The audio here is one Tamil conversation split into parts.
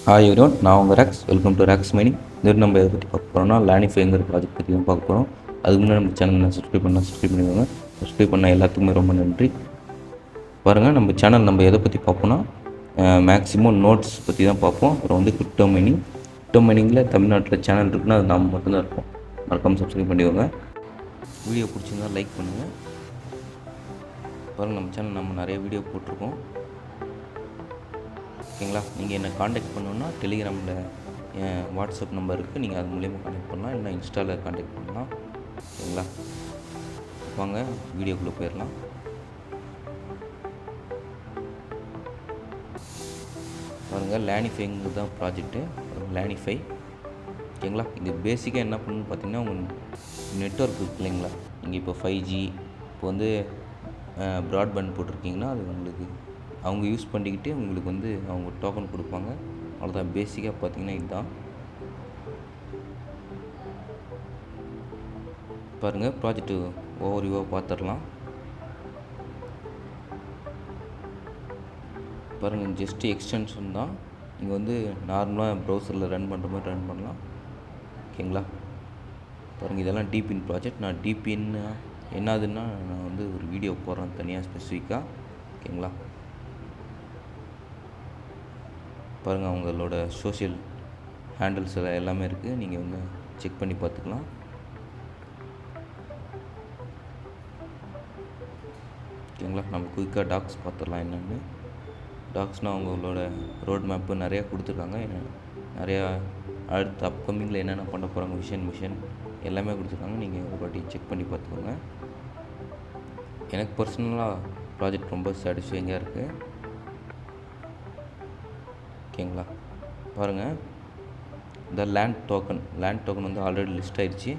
ஹாய் எவ்ரிவன், நான் உங்கள் racks. Welcome to racks mining. இந்த நம்ம எதை பற்றி பார்க்க போகிறோம்னா லேனிஃபைங்கிற ப்ராஜெக்ட் பற்றி தான் பார்க்க போகிறோம். அதுக்கு முன்னாடி நம்ம சேனலில் சப்ஸ்கிரைப் பண்ணிக்கோங்க. சப்ஸ்கிரைப் பண்ண எல்லாத்துக்குமே ரொம்ப நன்றி. பாருங்கள், நம்ம சேனல் நம்ம எதை பற்றி பார்ப்போம்னா மேக்ஸிமம் நோட்ஸ் பற்றி தான் பார்ப்போம். அப்புறம் வந்து கிரிப்டோ மைனிங்கில் தமிழ்நாட்டில் சேனல் இருக்குன்னா அது நாம் மட்டும்தான் இருப்போம். மறக்காமல் சப்ஸ்கிரைப் பண்ணிக்கோங்க. வீடியோ பிடிச்சிருந்தா லைக் பண்ணுங்கள். பாருங்கள், நம்ம சேனல் நம்ம நிறைய வீடியோ போட்டிருக்கோம். ஓகேங்களா? நீங்கள் என்னை காண்டாக்ட் பண்ணணுன்னா டெலிகிராமில் என் வாட்ஸ்அப் நம்பர் இருக்குது, நீங்கள் அது மூலிமா காண்டாக்ட் பண்ணலாம். இல்லை இன்ஸ்டாவில் காண்டாக்ட் பண்ணலாம். ஓகேங்களா? வாங்க வீடியோக்குள்ளே போயிடலாம். பாருங்கள், லேனிஃபைங்கிறது தான் ப்ராஜெக்ட்டு. லேனிஃபை. ஓகேங்களா? இது பேசிக்காக என்ன பண்ணணுன்னு பார்த்தீங்கன்னா, உங்கள் நெட்ஒர்க் இருக்குது இல்லைங்களா? நீங்கள் இப்போ 5G இப்போ வந்து ப்ராட்பேண்ட் போட்டிருக்கீங்கன்னா அது உங்களுக்கு அவங்க யூஸ் பண்ணிக்கிட்டு உங்களுக்கு வந்து அவங்க டோக்கன் கொடுப்பாங்க. அவ்வளோதான். பேசிக்காக பார்த்தீங்கன்னா இதுதான். பாருங்கள், ப்ராஜெக்ட்டு ஓவர்வியூவாக பார்த்துடலாம். பாருங்கள், ஜஸ்ட்டு எக்ஸ்டென்ஷன் தான். நீங்கள் வந்து நார்மலாக ப்ரௌசரில் ரன் பண்ணுற மாதிரி ரன் பண்ணலாம். ஓகேங்களா? பாருங்கள், இதெல்லாம் டிபின் ப்ராஜெக்ட். நான் டிபின் என்னதுன்னா நான் வந்து ஒரு வீடியோ போடுறேன் தனியாக ஸ்பெசிஃபிக்காக. ஓகேங்களா? பாருங்கள், அவங்களோட சோஷியல் ஹேண்டில்ஸ் எல்லாமே இருக்குது. நீங்கள் வந்து செக் பண்ணி பார்த்துக்கலாம். ஓகேங்களா? நம்ம குயிக்காக டாக்ஸ் பார்த்துடலாம். என்னென்னு டாக்ஸ்னால் அவங்களோட ரோட் மேப்பு நிறையா கொடுத்துருக்காங்க. நிறையா அடுத்த அப்கமிங்கில் என்னென்ன பண்ண போகிறாங்க, மிஷன் எல்லாமே கொடுத்துருக்காங்க. நீங்கள் ஒரு வாட்டி செக் பண்ணி பார்த்துக்கோங்க. எனக்கு பர்சனலாக ப்ராஜெக்ட் ரொம்ப சாட்டிஸ்ஃபைங்காக இருக்குது. ஓகேங்களா? பாருங்கள், இந்த லேண்ட் டோக்கன் வந்து ஆல்ரெடி லிஸ்ட் ஆகிடுச்சு.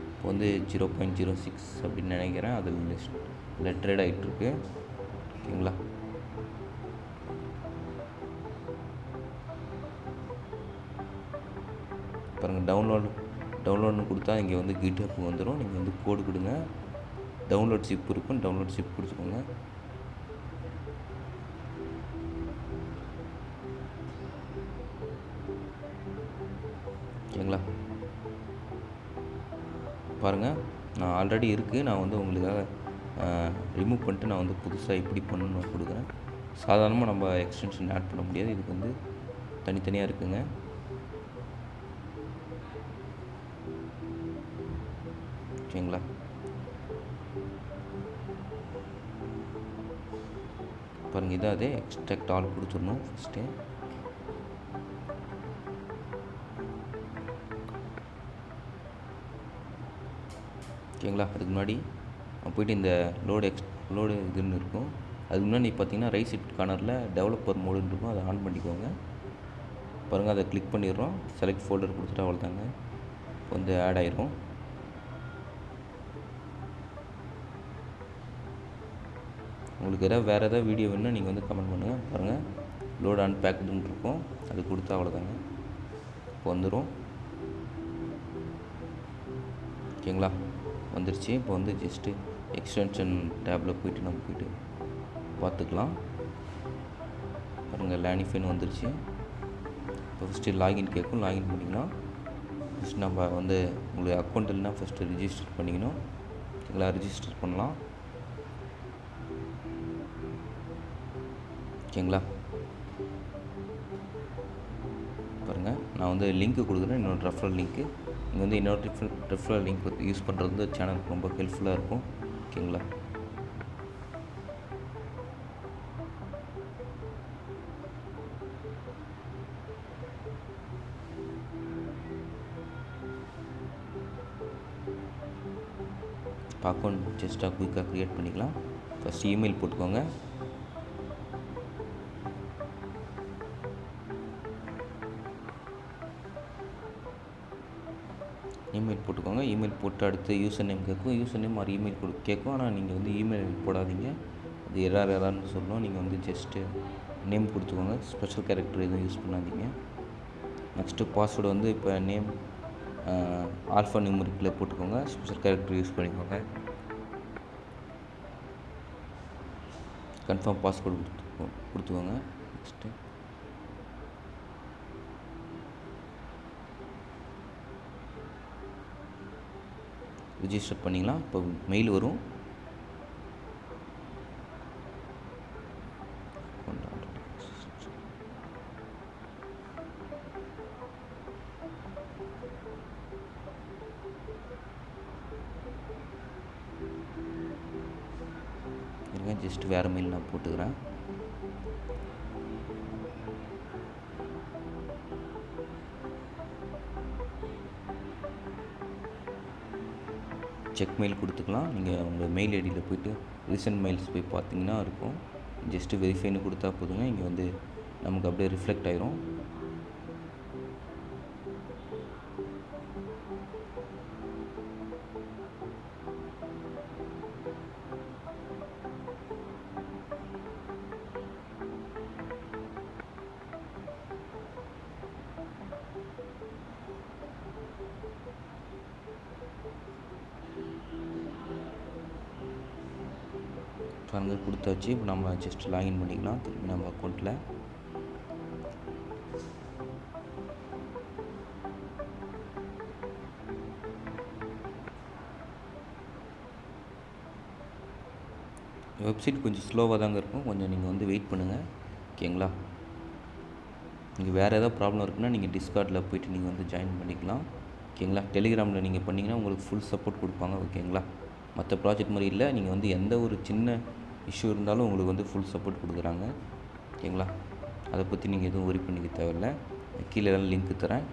இப்போ வந்து 0.06 அப்படின்னு நினைக்கிறேன். அது லிஸ்ட்டில் ட்ரேட் ஆகிட்டுருக்கு. ஓகேங்களா? பாருங்கள், டவுன்லோட்னு கொடுத்தா இங்கே வந்து கிட்ஹப் வந்துடும். நீங்கள் வந்து கோடு கொடுங்க. டவுன்லோட் ஜிப் இருக்கும், டவுன்லோட் ஜிப் கொடுத்துக்கோங்க. ஓகேங்களா? பாருங்கள், நான் ஆல்ரெடி இருக்குது. நான் வந்து உங்களுக்காக ரிமூவ் பண்ணிட்டு நான் வந்து புதுசாக எப்படி பண்ணணும்னு நான் கொடுக்குறேன். சாதாரணமாக நம்ம எக்ஸ்டென்ஷன் ஆட் பண்ண முடியாது. இதுக்கு வந்து தனித்தனியாக இருக்குங்க. ஓகேங்களா? பாருங்கள், இதான் அதே எக்ஸ்ட்ராக்ட் ஆல் கொடுத்துடணும் ஃபஸ்ட்டு. ஓகேங்களா? அதுக்கு முன்னாடி போய்ட்டு இந்த லோடு இதுன்னு இருக்கும். அதுக்கு முன்னாடி பார்த்தீங்கன்னா ரைட் சைட் கார்னரில் டெவலப்பர் மோடுன்னு இருக்கும். அதை ஆன் பண்ணிக்கோங்க. பாருங்கள், அதை கிளிக் பண்ணிடுறோம். செலக்ட் ஃபோல்டர் கொடுத்துட்டு அவ்வளோதாங்க. இப்போ வந்து ஆட் ஆயிரும். உங்களுக்கு வேறு ஏதாவது வீடியோ வேணுன்னா நீங்கள் வந்து கமெண்ட் பண்ணுங்கள். பாருங்கள், லோடு அன்பேக்டுன்னு இருக்கும். அது கொடுத்தா அவ்வளோதாங்க. இப்போ வந்துடும். ஓகேங்களா? வந்துருச்சு. இப்போ வந்து ஜஸ்ட்டு எக்ஸ்டென்ஷன் டேப்பில் போய்ட்டு நம்ம போய்ட்டு பார்த்துக்கலாம். பாருங்கள், லேனிஃபைன்னு வந்துருச்சு. இப்போ ஃபஸ்ட்டு லாகின் கேட்கும். லாகின் பண்ணிக்கலாம். ஃபஸ்ட் நம்ம வந்து உங்களுக்கு அக்கௌண்ட் இல்லைனா ஃபஸ்ட்டு ரிஜிஸ்டர் பண்ணிக்கணும். ஓகேங்களா? ரிஜிஸ்டர் பண்ணலாம். ஓகேங்களா? பாருங்கள், நான் வந்து லிங்க்கு கொடுக்குறேன். இன்னொரு ரெஃபரல் லிங்க்கு. நீங்கள் வந்து இன்னொரு ரெஃபரல் லிங்க் யூஸ் பண்ணுறது வந்து சேனலுக்கு ரொம்ப ஹெல்ப்ஃபுல்லாக இருக்கும். ஓகேங்களா? இப்போ அக்கௌண்ட் ஜஸ்ட்டாக குயிக்காக க்ரியேட் பண்ணிக்கலாம். ஃபஸ்ட் இமெயில் போட்டுக்கோங்க. இமெயில் போட்டு அடுத்து யூசர் நேம் கேட்கும். யூசர் நேம் ஒரு இமெயில் கேட்கும். ஆனால் நீங்கள் வந்து இமெயில் போடாதீங்க. அது எரர்னு சொல்லணும். நீங்கள் வந்து ஜஸ்ட்டு நேம் கொடுத்துக்கோங்க. ஸ்பெஷல் கேரக்டர் எதுவும் யூஸ் பண்ணாதீங்க. நெக்ஸ்ட்டு பாஸ்வேர்டு வந்து இப்போ நேம் ஆல்ஃபா நியூமரிக்கில் போட்டுக்கோங்க. ஸ்பெஷல் கேரக்டர் யூஸ் பண்ணிக்கோங்க. கன்ஃபார்ம் பாஸ்வேர்டு கொடுத்துக்கோங்க. நெக்ஸ்ட்டு ரிஜிஸ்டர் பண்ணிக்கலாம். இப்போ மெயில் வரும். ஜஸ்ட் வேறு மெயில் நான் போட்டுக்கிறேன். செக் மெயில் கொடுத்துக்கலாம். நீங்கள் உங்கள் மெயில் ஐடியில் போய்ட்டு ரீசெண்ட் மெயில்ஸ் போய் பார்த்தீங்கன்னா இருக்கும். ஜஸ்ட்டு வெரிஃபைன்னு கொடுத்தா போதுங்க. இங்கே வந்து நமக்கு அப்படியே ரிஃப்ளெக்ட் ஆயிரும். பாருங்கள் கொடுத்தாச்சு. இப்போ நம்ம ஜஸ்ட் லாகின் பண்ணிக்கலாம் திரும்பி நம்ம அக்கௌண்ட்டில். வெப்சைட் கொஞ்சம் ஸ்லோவாக தாங்க இருக்கும். கொஞ்சம் நீங்கள் வந்து வெயிட் பண்ணுங்கள். ஓகேங்களா? நீங்கள் வேறு ஏதாவது ப்ராப்ளம் இருக்குன்னா நீங்கள் டிஸ்கார்டில் போய்ட்டு நீங்கள் வந்து ஜாயின் பண்ணிக்கலாம். ஓகேங்களா? டெலிகிராமில் நீங்கள் பண்ணிங்கன்னா உங்களுக்கு ஃபுல் சப்போர்ட் கொடுப்பாங்க. ஓகேங்களா? மற்ற ப்ராஜெக்ட் மாதிரி இல்லை. நீங்கள் வந்து எந்த ஒரு சின்ன இஷ்யூ இருந்தாலும் உங்களுக்கு வந்து ஃபுல் சப்போர்ட் கொடுக்குறாங்க. ஓகேங்களா? அதை பற்றி நீங்கள் எதுவும் ஒரி பண்ணிக்க தேவையில்லை. கீழே எல்லாம் லிங்க்கு தரேன்.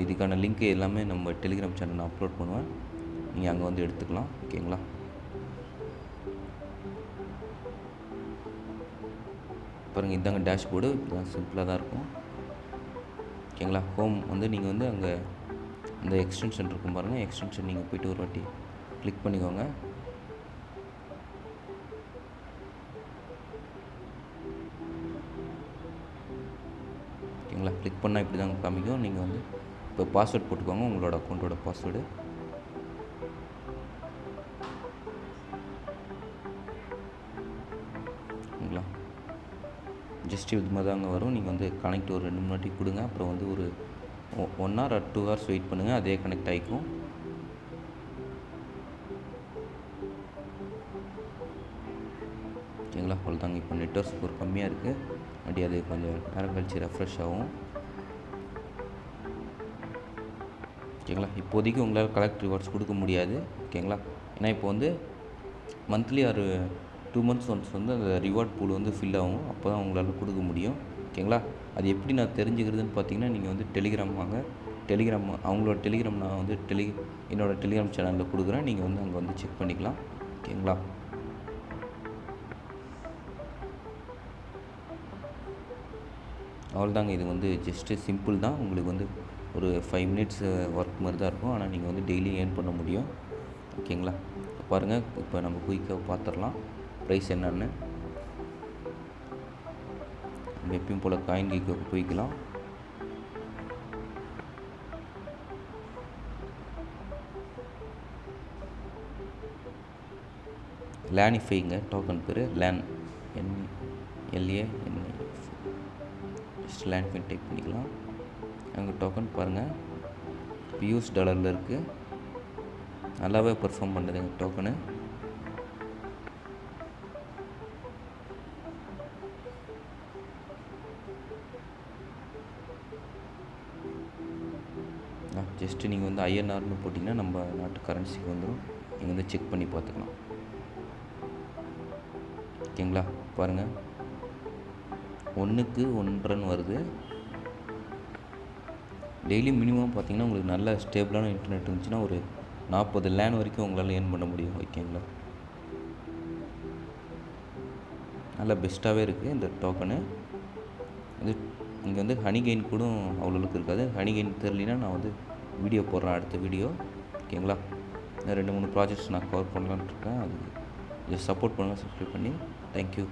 இதுக்கான லிங்க்கு எல்லாமே நம்ம டெலிகிராம் சேனலில் அப்லோட் பண்ணுவேன். நீங்கள் அங்கே வந்து எடுத்துக்கலாம். ஓகேங்களா? பாருங்கள் இதாங்க டேஷ்போர்டு. இப்படிதான் சிம்பிளாக தான் இருக்கும். ஓகேங்களா? ஹோம் வந்து நீங்கள் வந்து அங்கே இந்த எக்ஸ்டென்ஷன் இருக்கும் பாருங்கள். எக்ஸ்டென்ஷன் நீங்கள் போய்ட்டு ஒரு வாட்டி கிளிக் பண்ணிக்கோங்க. ஓகேங்களா? கிளிக் பண்ணால் இப்படி தாங்க காமிக்கும். நீங்கள் வந்து இப்போ பாஸ்வேர்ட் போட்டுக்கோங்க, உங்களோட அக்கௌண்ட்டோட பாஸ்வேர்டு. ஓகேங்களா? ஜஸ்ட் இது மாதிரி தாங்க வரும். நீங்கள் வந்து கனெக்ட் ஒரு 2 வாட்டி கொடுங்க. அப்புறம் வந்து ஒரு 1 hour or 2 hours வெயிட் பண்ணுங்கள். அதே கனெக்ட் ஆகிக்கும். ஓகேங்களா? அவ்வளோதாங்க. இப்போ நெட்வொர்க் ஸ்கோர் கம்மியாக இருக்குது. அப்படி அது கொஞ்சம் நேரம் கழிச்சு ரெஃப்ரெஷ் ஆகும். ஓகேங்களா? இப்போதைக்கு உங்களால் கலெக்ட் ரிவார்ட்ஸ் கொடுக்க முடியாது. ஓகேங்களா? ஏன்னா இப்போ வந்து மந்த்லி ஒரு 2 months ஒன்ஸ் வந்து அந்த ரிவார்ட் பூல் வந்து ஃபில் ஆகும். அப்போ தான் உங்களால் கொடுக்க முடியும். ஓகேங்களா? அது எப்படி நான் தெரிஞ்சுக்கிறதுன்னு பார்த்தீங்கன்னா, நீங்கள் வந்து டெலிகிராம் வாங்க. டெலிகிராம் அவங்களோட டெலிகிராம் நான் வந்து என்னோடய டெலிகிராம் சேனலில் கொடுக்குறேன். நீங்கள் வந்து அங்கே வந்து செக் பண்ணிக்கலாம். ஓகேங்களா? அவ்வளோதாங்க. இது வந்து ஜஸ்ட்டு சிம்பிள் தான். உங்களுக்கு வந்து ஒரு 5 minutes ஒர்க் மாதிரி தான் இருக்கும். ஆனால் நீங்கள் வந்து டெய்லி ஏர்ன் பண்ண முடியும். ஓகேங்களா? பாருங்கள் இப்போ நம்ம குயிக்காக பார்த்துடலாம் ப்ரைஸ் என்னன்னு. நம்ம எப்பயும் போல் காயின் கீக்கு போய்க்கலாம். லேனிஃபைங்க டோக்கன் பேர் லேன் LANIFI. ஜஸ்ட் லேனிஃபை டைப் பண்ணிக்கலாம். அங்கே டோக்கன் பாருங்கள் $, இருக்குது. நல்லாவே பெர்ஃபார்ம் பண்ணுதுங்க டோக்கனு. ஜஸ்ட்டு நீங்கள் வந்து INRன்னு போட்டிங்கன்னா நம்ம நாட்டு கரன்சிக்கு வந்துடும். நீங்கள் வந்து செக் பண்ணி பார்த்துக்கலாம். ஓகேங்களா? பாருங்கள் 1க்கு 1 வருது. டெய்லி மினிமம் பார்த்தீங்கன்னா உங்களுக்கு நல்ல ஸ்டேபிளான இன்டர்நெட் இருந்துச்சுன்னா ஒரு 40 LAN வரைக்கும் உங்களால் ஏர்ன் பண்ண முடியும். ஓகேங்களா? நல்லா பெஸ்ட்டாகவே இருக்குது இந்த டோக்கனு. இது இங்கே வந்து ஹனி கெயின் கூட அவ்வளோக்கு இருக்காது. ஹனி கெயின் தெரியலனா நான் வந்து வீடியோ போடுறேன், அடுத்த வீடியோ. ஓகேங்களா? 2-3 ப்ராஜெக்ட்ஸ் நான் கவர் பண்ணலான்னு இருக்கேன். அது சப்போர்ட் பண்ணுங்கள், சப்ஸ்கிரைப் பண்ணி. தேங்க்யூ.